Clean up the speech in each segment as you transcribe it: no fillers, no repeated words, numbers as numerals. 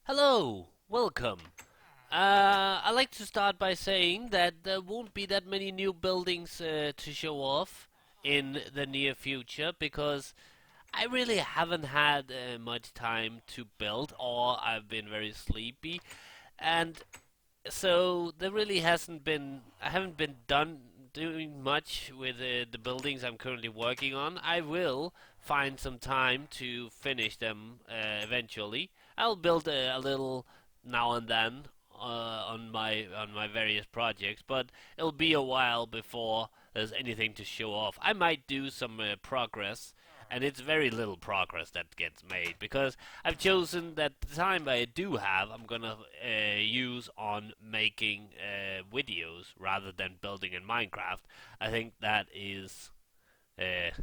Hello, welcome. I'd like to start by saying that there won't be that many new buildings to show off in the near future because I really haven't had much time to build, or I've been very sleepy, and so there really hasn't been. I haven't been done doing much with the buildings I'm currently working on. I will find some time to finish them eventually. I'll build a little now and then on my various projects, but it'll be a while before there's anything to show off. I might do some progress, and it's very little progress that gets made because I've chosen that the time I do have, I'm gonna use on making videos rather than building in Minecraft. I think that is, uh,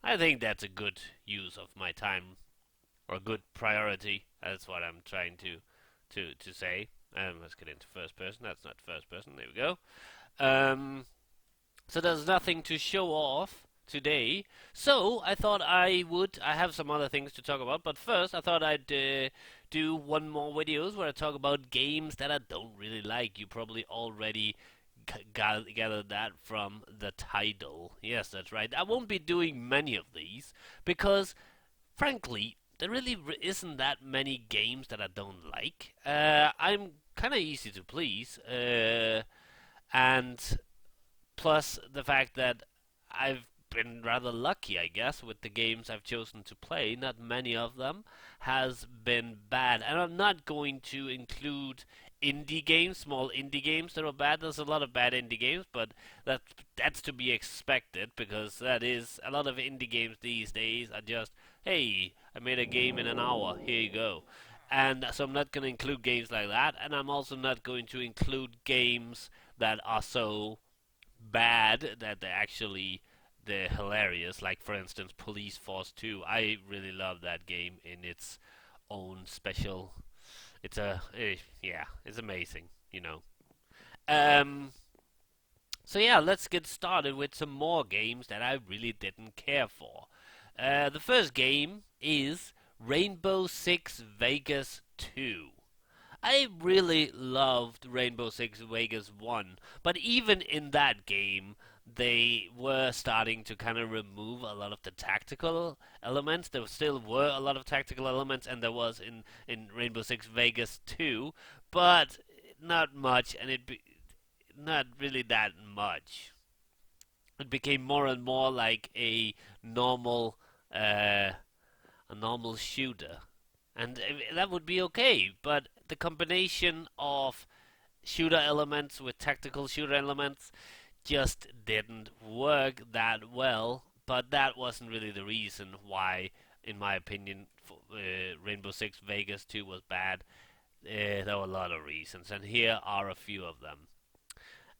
I think that's a good use of my time or a good priority. That's what I'm trying to say. Let's get into first person. That's not first person. There we go. Um, so there's nothing to show off today. So I thought I would. I have some other things to talk about, but first I thought I'd do one more videos where I talk about games that I don't really like. You probably already gathered that from the title. Yes, that's right. I won't be doing many of these because, frankly, there really isn't that many games that I don't like. I'm kind of easy to please, and plus the fact that I've been rather lucky, I guess, with the games I've chosen to play. Not many of them has been bad, and I'm not going to include indie games, small indie games that are bad. There's a lot of bad indie games, but that that's to be expected because that is a lot of indie games these days are just, hey, I made a game in an hour, here you go. And so I'm not going to include games like that, and I'm also not going to include games that are so bad that they're hilarious. Like for instance, Police Force 2. I really love that game in its own special. Yeah, it's amazing. You know. Um. So yeah, let's get started with some more games that I really didn't care for. The first game is Rainbow Six Vegas 2. I really loved Rainbow Six Vegas 1, but even in that game, they were starting to kind of remove a lot of the tactical elements. There still were a lot of tactical elements, and there was in Rainbow Six Vegas 2, but not much, and not really that much. It became more and more like normal, uh, a normal shooter, and that would be okay. But the combination of shooter elements with tactical shooter elements just didn't work that well. But that wasn't really the reason why, in my opinion, Rainbow Six Vegas 2 was bad. There were a lot of reasons, and here are a few of them.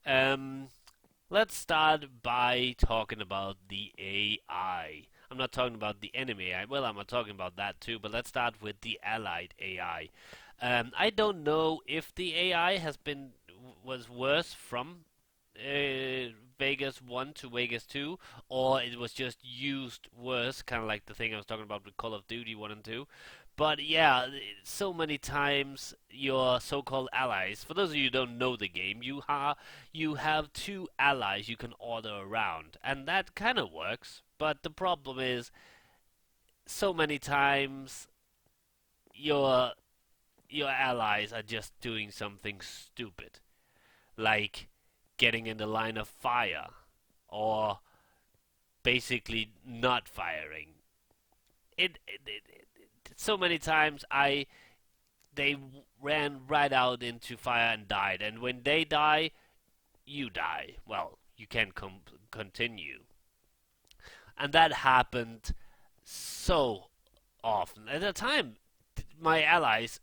Um, let's start by talking about the AI. I'm not talking about the enemy AI. Well, I'm not talking about that too, but let's start with the allied AI. I don't know if the AI was worse from Vegas 1 to Vegas 2, or it was just used worse, kind of like the thing I was talking about with Call of Duty 1 and 2. But yeah, so many times your so-called allies. For those of you who don't know the game, you have two allies you can order around, and that kind of works. But the problem is, so many times your your allies are just doing something stupid, like getting in the line of fire, or basically not firing. So many times they ran right out into fire and died, and when they die, you die. Well, you can continue, and that happened so often. At the time, my allies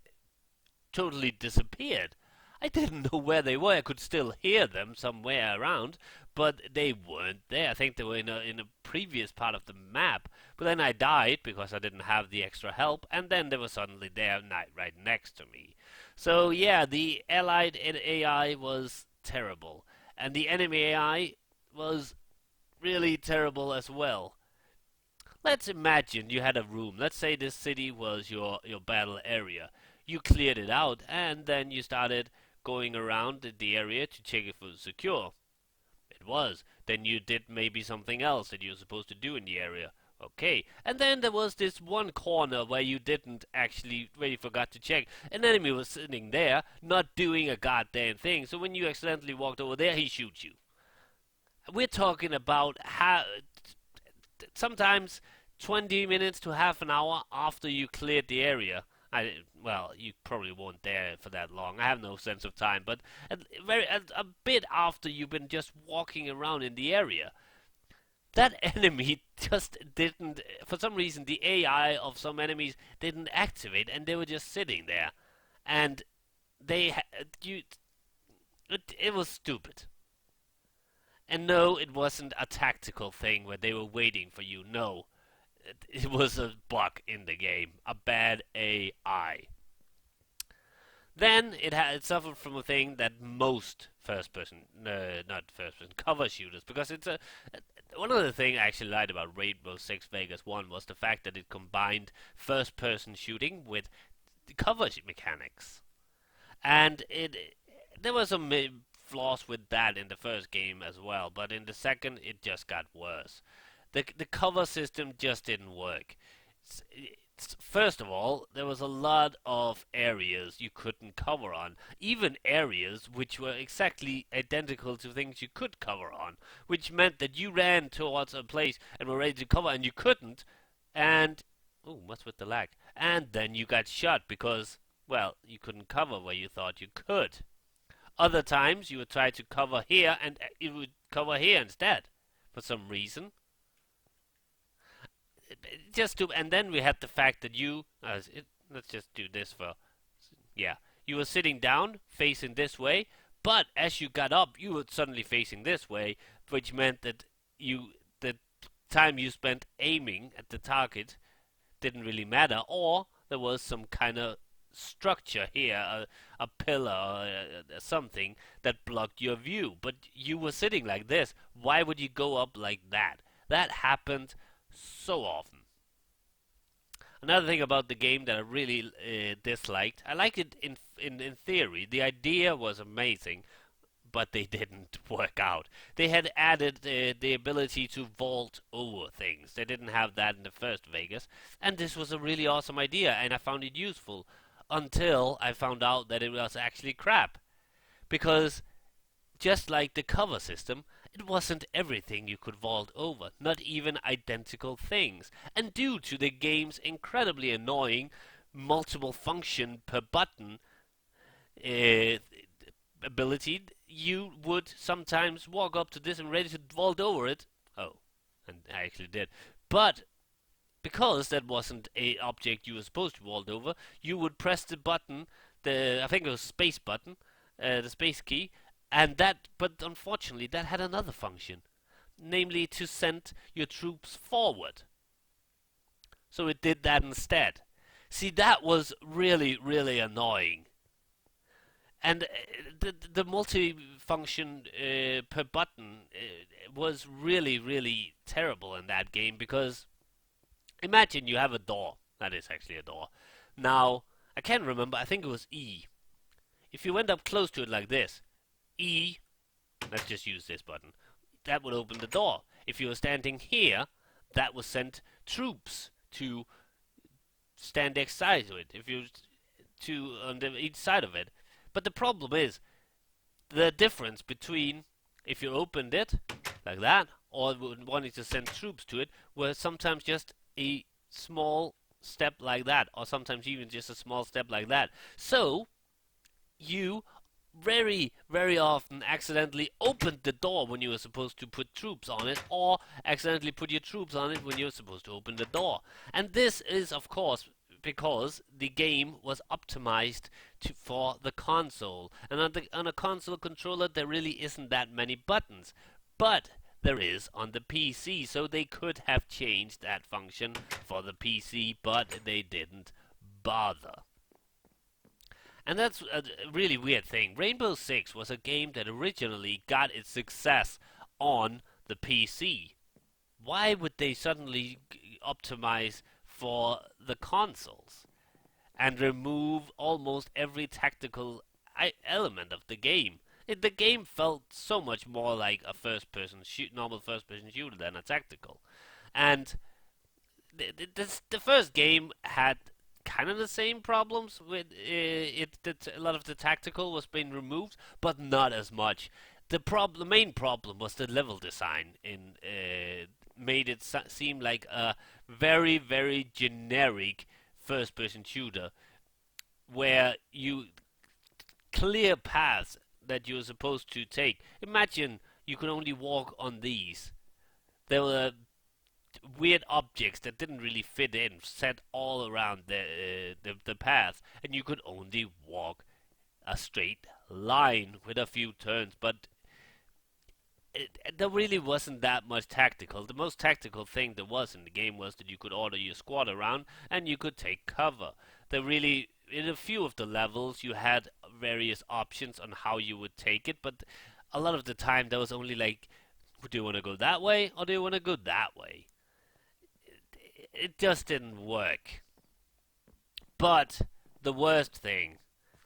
totally disappeared. I didn't know where they were. I could still hear them somewhere around, but they weren't there. I think they were in a previous part of the map. But then I died because I didn't have the extra help, and then they were suddenly there right next to me. So yeah, the allied AI was terrible, and the enemy AI was really terrible as well. Let's imagine you had a room. Let's say this city was your battle area. You cleared it out, and then you started going around the area to check if it was secure. It was. Then you did maybe something else that you were supposed to do in the area. Okay. And then there was this one corner where you didn't actually, where you forgot to check. An enemy was sitting there, not doing a goddamn thing. So when you accidentally walked over there, he shoots you. We're talking about how sometimes 20 minutes to half an hour after you cleared the area. Well, you probably weren't there for that long. I have no sense of time, but a bit after you've been just walking around in the area, that enemy just didn't. For some reason, the AI of some enemies didn't activate, and they were just sitting there, and it was stupid. And no, it wasn't a tactical thing where they were waiting for you. No, it was a bug in the game, a bad AI. Then it suffered from a thing that most not first person, cover shooters, because it's a one of the things I actually liked about Rainbow Six Vegas 1 was the fact that it combined first person shooting with cover mechanics, and there were some flaws with that in the first game as well, but in the second it just got worse. The cover system just didn't work. First of all, there was a lot of areas you couldn't cover on, even areas which were exactly identical to things you could cover on, which meant that you ran towards a place and were ready to cover and you couldn't, and oh, what's with the lag? And then you got shot because, well, you couldn't cover where you thought you could. Other times you would try to cover here and it would cover here instead for some reason. And then we had the fact that let's just do this for, yeah, you were sitting down facing this way, but as you got up, you were suddenly facing this way, which meant that the time you spent aiming at the target didn't really matter, or there was some kind of structure here, a pillar or something that blocked your view, but you were sitting like this. Why would you go up like that? That happened so often. Another thing about the game that I really disliked, I liked it in theory. The idea was amazing, but they didn't work out. They had added the ability to vault over things. They didn't have that in the first Vegas, and this was a really awesome idea, and I found it useful until I found out that it was actually crap. Because just like the cover system, it wasn't everything you could vault over, not even identical things. And due to the game's incredibly annoying multiple function per button ability, you would sometimes walk up to this and ready to vault over it. Oh, and I actually did. But because that wasn't a object you were supposed to vault over, you would press the button, I think it was space button, the space key, and but unfortunately that had another function, namely to send your troops forward. So it did that instead. See, that was really, really annoying. And the multi-function per button was really, really terrible in that game, because imagine you have a door. That is actually a door. Now, I can't remember, I think it was E. If you went up close to it like this, E, let's just use this button, that would open the door. If you were standing here, that would send troops to stand next side to it, if you on each side of it. But the problem is, the difference between if you opened it like that, or wanting to send troops to it, was sometimes just a small step like that, or sometimes even just a small step like that. So, you very, very often accidentally opened the door when you were supposed to put troops on it, or accidentally put your troops on it when you were supposed to open the door. And this is, of course, because the game was optimized for the console. And on a console controller, there really isn't that many buttons. But there is on the PC, so they could have changed that function for the PC, but they didn't bother. And that's a really weird thing. Rainbow Six was a game that originally got its success on the PC. Why would they suddenly optimize for the consoles? and remove almost every tactical element of the game. The game felt so much more like a normal first-person shooter than a tactical. And the first game had kind of the same problems with it. That a lot of the tactical was being removed, but not as much. The main problem was the level design in made it seem like a very generic first-person shooter where you clear paths that you're supposed to take. Imagine you could only walk on these. There were weird objects that didn't really fit in, set all around the path, and you could only walk a straight line with a few turns. But there really wasn't that much tactical. The most tactical thing there was in the game was that you could order your squad around and you could take cover. In a few of the levels, you had various options on how you would take it, but a lot of the time there was only like, do you want to go that way or do you want to go that way? It just didn't work. But the worst thing,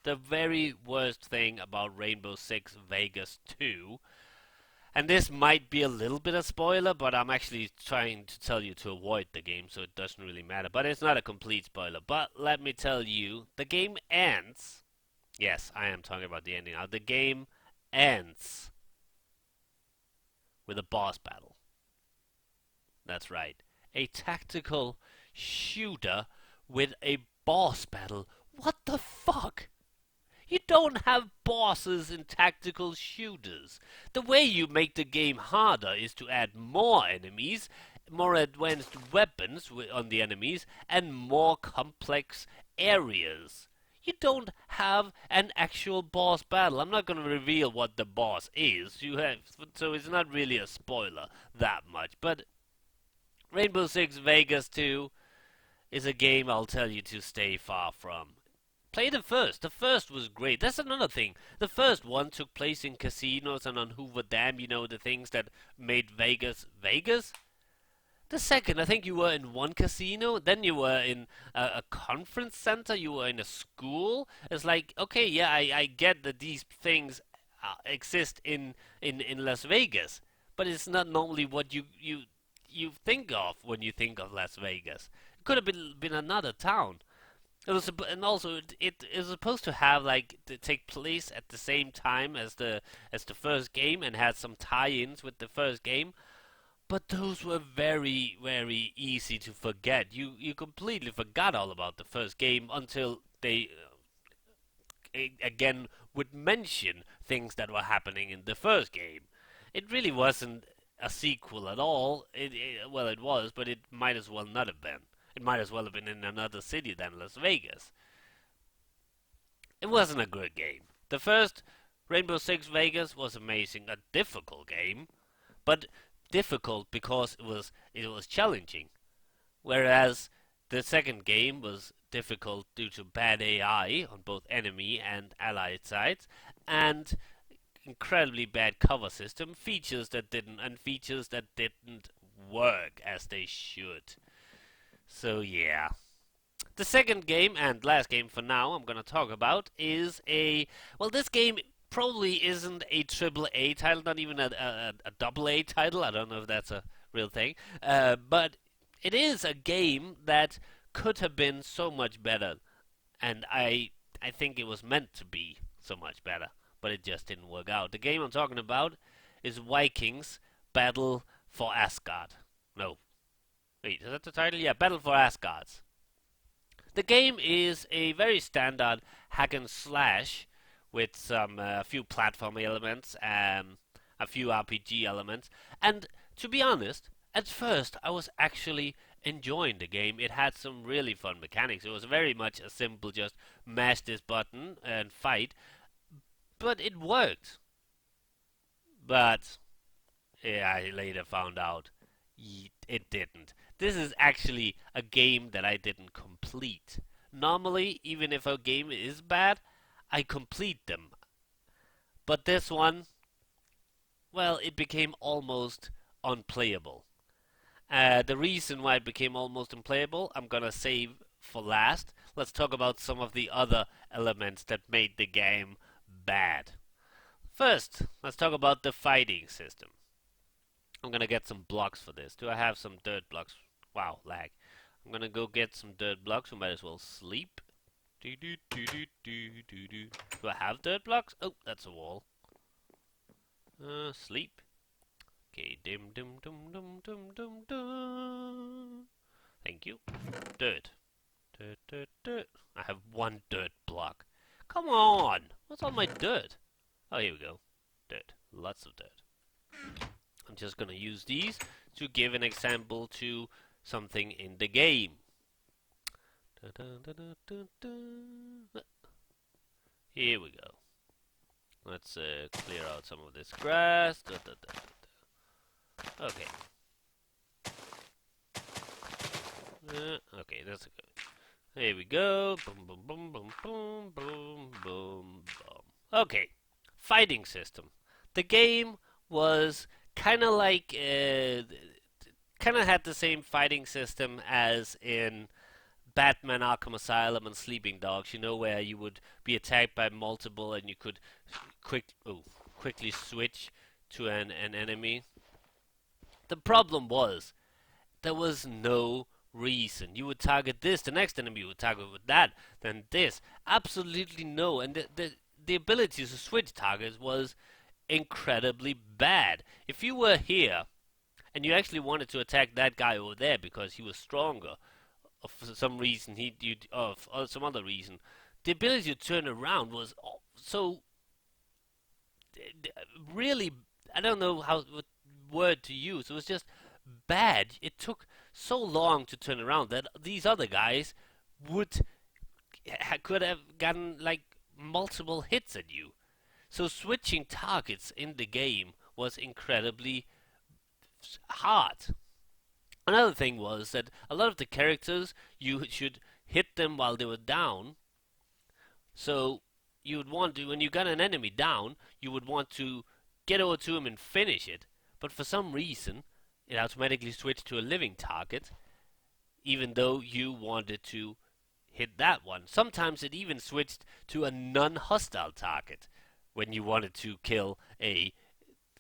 the very worst thing about Rainbow Six Vegas 2, and this might be a little bit of spoiler, but I'm actually trying to tell you to avoid the game, so it doesn't really matter. But it's not a complete spoiler. But let me tell you, the game ends. Yes, I am talking about the ending now. The game ends with a boss battle. That's right. A tactical shooter with a boss battle. What the fuck? You don't have bosses in tactical shooters. The way you make the game harder is to add more enemies, more advanced weapons on the enemies, and more complex areas. You don't have an actual boss battle. I'm not going to reveal what the boss is. So it's not really a spoiler that much. But Rainbow Six Vegas 2 is a game I'll tell you to stay far from. Play the first. The first was great. That's another thing. The first one took place in casinos and on Hoover Dam, the things that made Vegas Vegas. The second, I think you were in one casino, then you were in a conference center, you were in a school. It's like, okay, yeah, I get that these things exist in Las Vegas, but it's not normally what you think of when you think of Las Vegas. It could have been another town. And also it is supposed to have to take place at the same time as the first game and had some tie-ins with the first game, but those were very easy to forget. You completely forgot all about the first game until they again would mention things that were happening in the first game. It really wasn't a sequel at all. Well, it was, but it might as well not have been. It might as well have been in another city than Las Vegas. It wasn't a good game. The first Rainbow Six Vegas was amazing, a difficult game, but difficult because it was challenging. Whereas the second game was difficult due to bad AI on both enemy and allied sides, and incredibly bad cover system, features that didn't work as they should. So yeah. The second game and last game for now I'm going to talk about is this game probably isn't a triple A title, not even a double A title. I don't know if that's a real thing. But it is a game that could have been so much better. And I think it was meant to be so much better. But it just didn't work out. The game I'm talking about is Vikings Battle for Asgard. No. Wait, is that the title? Yeah, Battle for Asgard. The game is a very standard hack and slash with some a few platform elements and a few RPG elements. And to be honest, at first I was actually enjoying the game. It had some really fun mechanics. It was very much a simple just mash this button and fight, but it worked. But yeah, I later found out it didn't. This is actually a game that I didn't complete. Normally, even if a game is bad, I complete them. But this one, well, it became almost unplayable. The reason why it became almost unplayable, I'm gonna save for last. let's talk about some of the other elements that made the game bad. First, let's talk about the fighting system. I'm gonna get some blocks for this. Do I have some dirt blocks? Wow, lag. I'm gonna go get some dirt blocks. We might as well sleep. Do do do do do do do. Do I have dirt blocks? Oh, that's a wall. Sleep. Okay, dim dim dum dum dum dum dum. Thank you. Dirt. Dirt, dirt, dirt. I have one dirt block. Come on! What's all my dirt? Oh, here we go. Dirt. Lots of dirt. I'm just gonna use these to give an example to something in the game. Here we go. Let's clear out some of this grass. Okay. Okay, that's good. Here we go. Boom, boom, boom, boom, boom, boom, boom, boom. Okay. Fighting system. The game was kind of like, kind of had the same fighting system as in Batman Arkham Asylum and Sleeping Dogs, you know, where you would be attacked by multiple and you could quickly switch to an enemy. The problem was, there was no reason. You would target this, the next enemy you would target with that, then this. Absolutely no. And the ability to switch targets was incredibly bad. If you were here and you actually wanted to attack that guy over there because he was stronger, or for some reason or some other reason, the ability to turn around was so really, I don't know what word to use. It was just bad. It took so long to turn around that these other guys could have gotten like multiple hits at you. So switching targets in the game was incredibly hard. Another thing was that a lot of the characters, you should hit them while they were down. So you would want to, when you got an enemy down, you would want to get over to him and finish it. But for some reason, it automatically switched to a living target, even though you wanted to hit that one. Sometimes it even switched to a non-hostile target when you wanted to kill a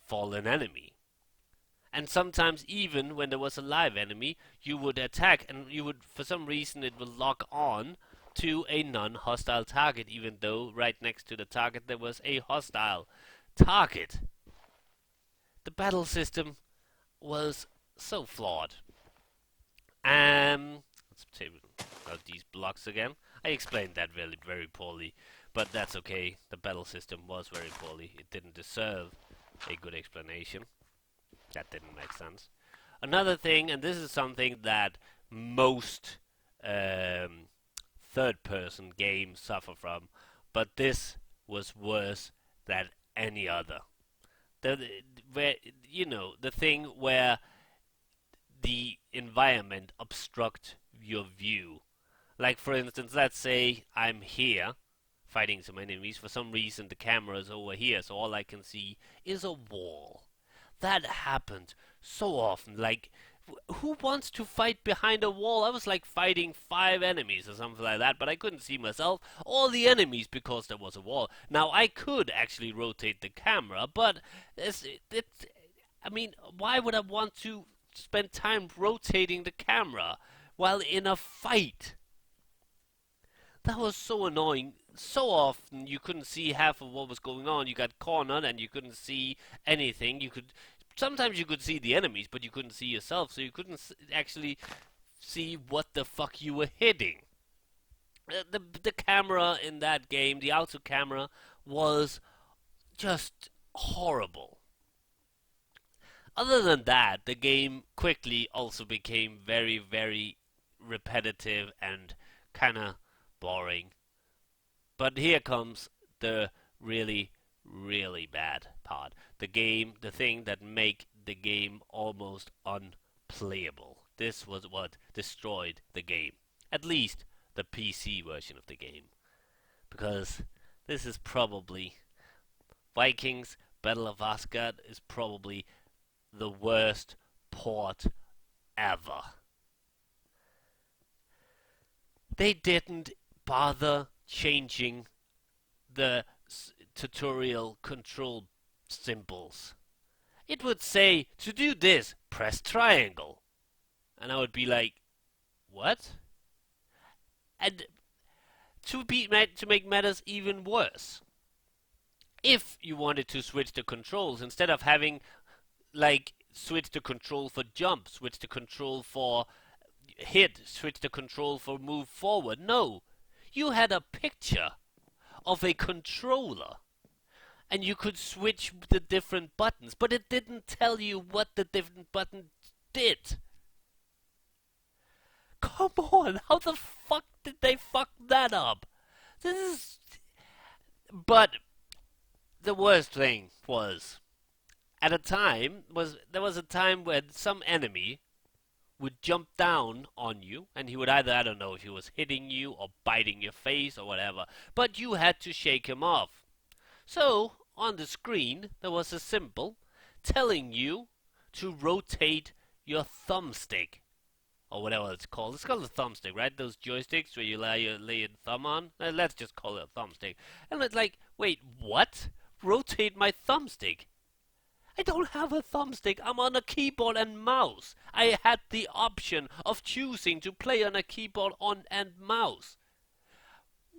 fallen enemy. And sometimes even when there was a live enemy, you would attack and you would, for some reason, it would lock on to a non-hostile target, even though right next to the target there was a hostile target. The battle system was so flawed. Let's take out these blocks again. I explained that very, very poorly, but that's okay. The battle system was very poorly. It didn't deserve a good explanation. That didn't make sense. Another thing, and this is something that most third-person games suffer from, but this was worse than any other. The thing where the environment obstruct your view. Like, for instance, let's say I'm here fighting some enemies. For some reason, the camera is over here, so all I can see is a wall. That happened so often. Like, who wants to fight behind a wall? I was like fighting 5 enemies or something like that, but I couldn't see myself or the enemies because there was a wall. Now, I could actually rotate the camera, but I mean, why would I want to spend time rotating the camera while in a fight? That was so annoying. So often you couldn't see half of what was going on. You got cornered and you couldn't see anything. Sometimes you could see the enemies, but you couldn't see yourself, so you couldn't actually see what the fuck you were hitting. The camera in that game, the auto camera, was just horrible. Other than that, the game quickly also became very, very repetitive and kind of boring. But here comes the really, really bad part. The thing that make the game almost unplayable. This was what destroyed the game. At least the PC version of the game. Because this is probably Vikings Battle of Asgard is probably the worst port ever. They didn't bother changing the tutorial control symbols. It would say, to do this, press triangle. And I would be like, what? And to make matters even worse, if you wanted to switch the controls, instead of having, like, switch the control for jump, switch the control for hit, switch the control for move forward, no. You had a picture of a controller and you could switch the different buttons, but it didn't tell you what the different buttons did. Come on, how the fuck did they fuck that up? This is... But the worst thing was, at a time, there was a time when some enemy would jump down on you, and he would either, I don't know if he was hitting you or biting your face or whatever, but you had to shake him off. So, on the screen, there was a symbol telling you to rotate your thumbstick, or whatever it's called. It's called a thumbstick, right? Those joysticks where you lay your thumb on. Let's just call it a thumbstick. And it's like, wait, what? Rotate my thumbstick? I don't have a thumbstick. I'm on a keyboard and mouse. I had the option of choosing to play on a keyboard and mouse.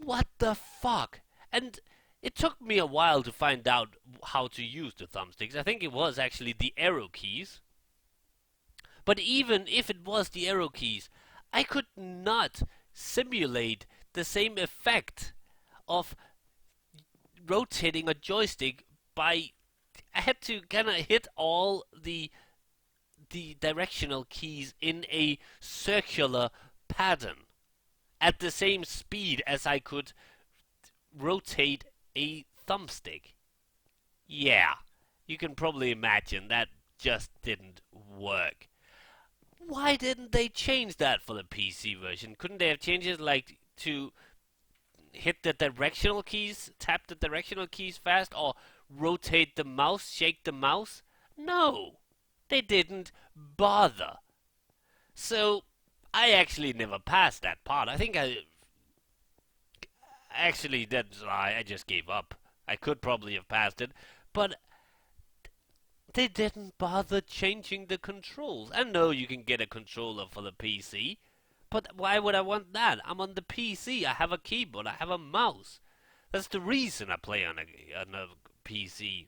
What the fuck? And it took me a while to find out how to use the thumbsticks. I think it was actually the arrow keys. But even if it was the arrow keys, I could not simulate the same effect of rotating a joystick by... I had to kind of hit all the directional keys in a circular pattern at the same speed as I could rotate a thumbstick. Yeah, you can probably imagine that just didn't work. Why didn't they change that for the PC version? Couldn't they have changed it, like, to hit the directional keys, tap the directional keys fast, or rotate the mouse, shake the mouse? No, they didn't bother. So I actually never passed that part. I think that's why I just gave up. I could probably have passed it, but they didn't bother changing the controls. I know you can get a controller for the PC, but why would I want that? I'm on the PC. I have a keyboard. I have a mouse. That's the reason I play on a PC.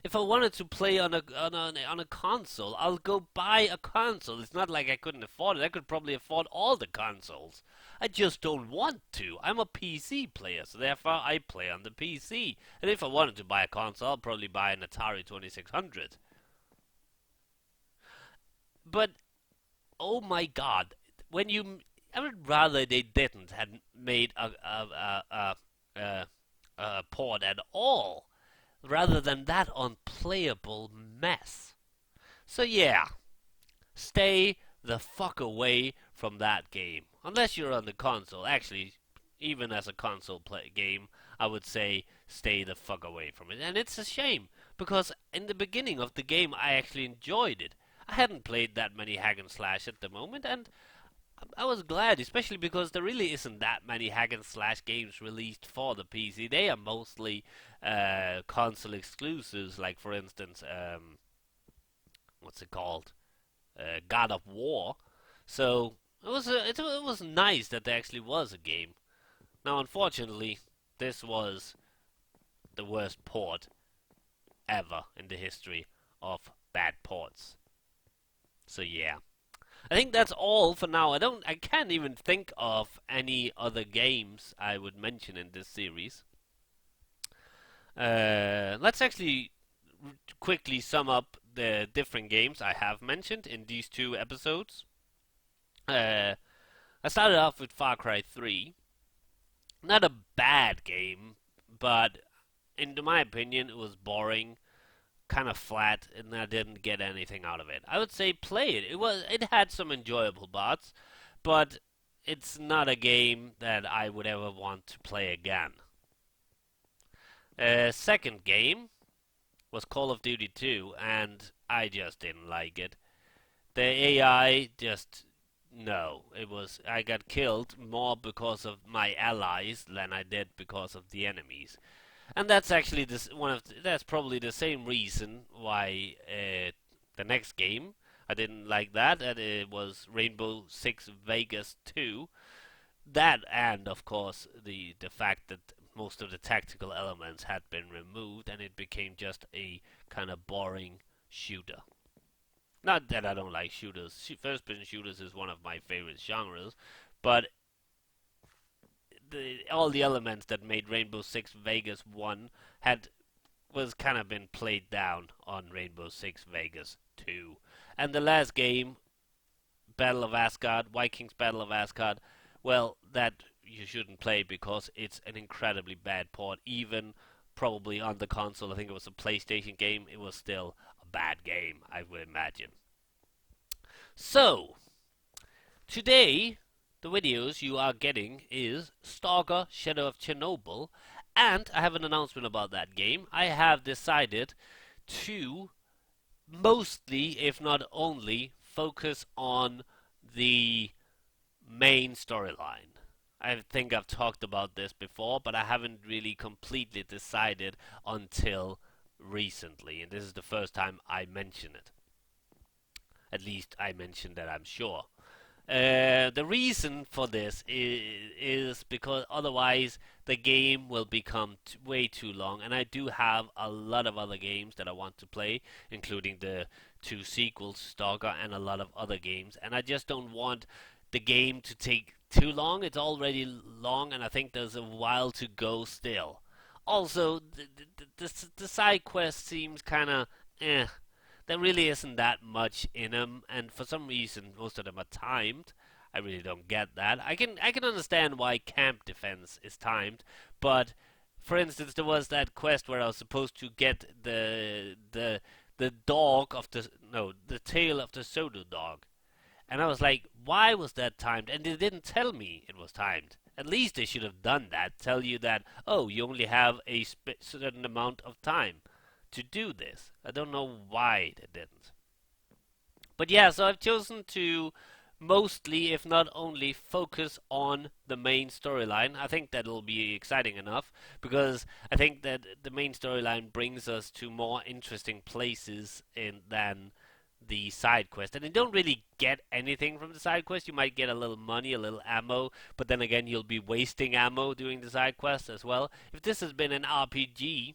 If I wanted to play on a console, I'll go buy a console. It's not like I couldn't afford it. I could probably afford all the consoles. I just don't want to. I'm a PC player, so therefore I play on the PC. And if I wanted to buy a console, I'll probably buy an Atari 2600. But oh my god, I would rather they didn't had made a port at all, rather than that unplayable mess. So yeah, stay the fuck away from that game. Unless you're on the console. Actually, even as a console game, I would say stay the fuck away from it. And it's a shame, because in the beginning of the game, I actually enjoyed it. I hadn't played that many hack and slash at the moment, and I was glad, especially because there really isn't that many hack and slash games released for the PC. They are mostly console exclusives, like for instance, what's it called? God of War. So it was nice that there actually was a game. Now, unfortunately, this was the worst port ever in the history of bad ports. So yeah, I think that's all for now. I can't even think of any other games I would mention in this series. Let's actually quickly sum up the different games I have mentioned in these two episodes. I started off with Far Cry 3. Not a bad game, but in my opinion, it was boring, kind of flat, and I didn't get anything out of it. I would say play it. It had some enjoyable parts, but it's not a game that I would ever want to play again. Second game was Call of Duty 2, and I just didn't like it. The AI just No, I got killed more because of my allies than I did because of the enemies. And that's actually that's probably the same reason why the next game I didn't like that, and it was Rainbow Six Vegas 2. That, and of course the fact that most of the tactical elements had been removed and it became just a kind of boring shooter. Not that I don't like shooters. First-person shooters is one of my favorite genres, but all the elements that made Rainbow Six Vegas 1 had was kind of been played down on Rainbow Six Vegas 2. And the last game, Battle of Asgard, Vikings Battle of Asgard, well, that you shouldn't play because it's an incredibly bad port. Even probably on the console, I think it was a PlayStation game, it was still a bad game, I would imagine. So, today, the videos you are getting is Stalker Shadow of Chernobyl, and I have an announcement about that game. I have decided to mostly, if not only, focus on the main storyline. I think I've talked about this before, but I haven't really completely decided until recently, and this is the first time I mention it. At least I mentioned that, I'm sure. The reason for this is because otherwise the game will become way too long, and I do have a lot of other games that I want to play, including the two sequels, Stalker, and a lot of other games, and I just don't want the game to take too long. It's already long, and I think there's a while to go still. Also, the side quest seems kind of eh. There really isn't that much in them, and for some reason, most of them are timed. I really don't get that. I can understand why camp defense is timed, but for instance, there was that quest where I was supposed to get the dog of the no the tail of the Sodo dog, and I was like, why was that timed? And they didn't tell me it was timed. At least they should have done that. Tell you that, oh, you only have a certain amount of time to do this. I don't know why they didn't. But yeah, so I've chosen to mostly, if not only, focus on the main storyline. I think that'll be exciting enough because I think that the main storyline brings us to more interesting places than the side quest. And you don't really get anything from the side quest. You might get a little money, a little ammo, but then again, you'll be wasting ammo doing the side quest as well. If this has been an RPG,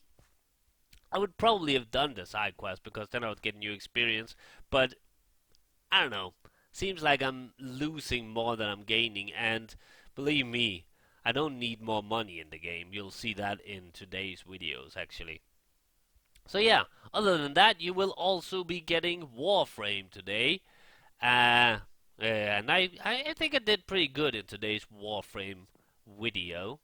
I would probably have done the side quest because then I would get new experience. But I don't know. Seems like I'm losing more than I'm gaining, and believe me, I don't need more money in the game. You'll see that in today's videos, actually. So yeah, other than that, you will also be getting Warframe today. And I think I did pretty good in today's Warframe video.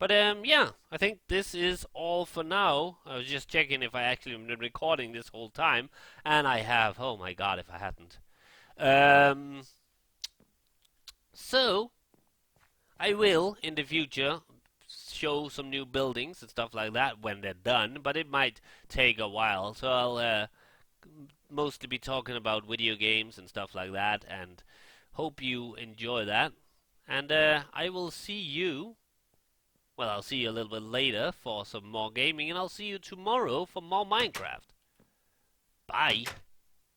But yeah, I think this is all for now. I was just checking if I actually been recording this whole time, and I have. Oh my god, if I hadn't. Um, so I will in the future show some new buildings and stuff like that when they're done, but it might take a while. So I'll mostly be talking about video games and stuff like that, and hope you enjoy that. And I will see you. Well, I'll see you a little bit later for some more gaming, and I'll see you tomorrow for more Minecraft. Bye.